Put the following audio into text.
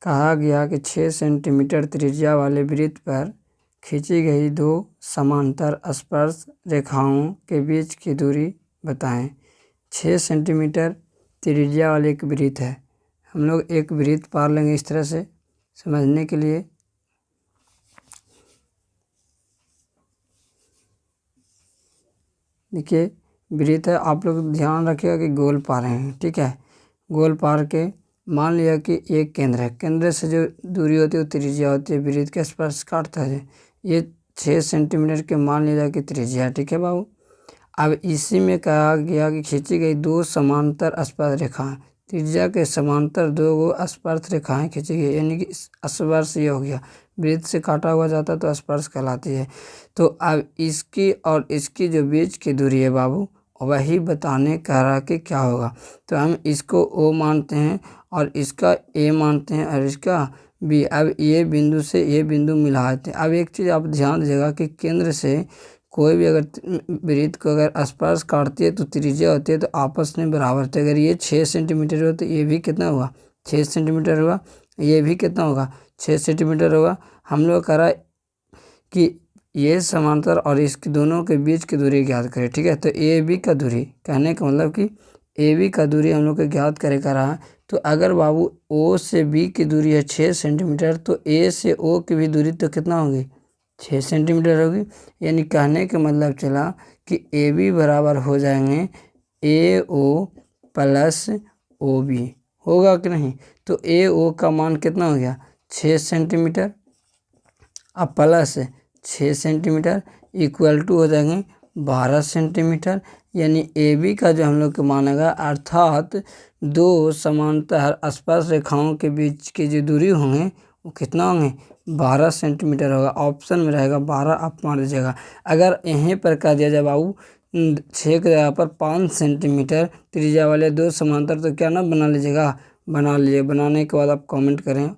कहा गया कि 6 सेंटीमीटर त्रिज्या वाले वृत्त पर खींची गई 2 समांतर स्पर्श रेखाओं के बीच की दूरी बताएं। 6 सेंटीमीटर त्रिज्या वाले एक वृत्त है। हम लोग एक वृत्त पार लेंगे इस तरह से समझने के लिए। देखिए वृत्त है, आप लोग ध्यान रखिएगा कि गोल पा रहे हैं, ठीक है। गोल पार के मान लिया कि एक केंद्र है, केंद्र से जो दूरी होती है वो त्रिज्या होती है, वृत्त के स्पर्श काटता है। ये 6 सेंटीमीटर के मान लिया कि त्रिज्या, ठीक है बाबू। अब इसी में कहा गया कि खींची गई 2 समांतर स्पर्श रेखाएं, त्रिज्या के समांतर 2 स्पर्श रेखाएं खींची गई, यानी कि स्पर्श ये हो गया, वृत्त से काटा हुआ जाता तो स्पर्श कहलाती है। तो अब इसकी और इसकी जो बीच की दूरी है बाबू, वही बताने कह रहा कि क्या होगा। तो हम इसको O मानते हैं और इसका A मानते हैं और इसका B। अब ये बिंदु से ये बिंदु मिलाते हैं। अब एक चीज़ आप ध्यान दीजिएगा कि केंद्र से कोई भी अगर वृत्त को अगर स्पर्श काटती है तो त्रिज्या होती है तो आपस में बराबर थे। अगर ये 6 सेंटीमीटर हो तो ये भी कितना हुआ, 6 सेंटीमीटर हुआ, ये भी कितना होगा, 6 सेंटीमीटर होगा। हम लोग कह रहा है कि ये समांतर और इसकी दोनों के बीच की दूरी ज्ञात करें, ठीक है। तो ए बी का दूरी, कहने का मतलब कि ए बी का दूरी हम लोग को ज्ञात करे कर रहा है। तो अगर बाबू ओ से बी की दूरी है 6 सेंटीमीटर तो ए से ओ की भी दूरी तो कितना होगी, 6 सेंटीमीटर होगी। यानी कहने का मतलब चला कि ए बी बराबर हो जाएंगे ए ओ प्लस ओ बी, होगा कि नहीं। तो ए ओ का मान कितना हो गया, 6 सेंटीमीटर, अब प्लस 6 सेंटीमीटर इक्वल टू हो जाएंगे 12 सेंटीमीटर। यानी ए बी का जो हम लोग को मानेगा, अर्थात 2 समांतर स्पर्श रेखाओं के बीच की जो दूरी होंगे वो कितना होंगे, 12 सेंटीमीटर होगा। ऑप्शन में रहेगा 12, आप मान लीजिएगा। अगर यहीं पर कह दिया जाए बाबू 6 की जगह पर 5 सेंटीमीटर त्रिज्या वाले 2 समांतर, तो क्या ना बना लीजिएगा, बना लीजिए। बनाने के बाद आप कमेंट करें।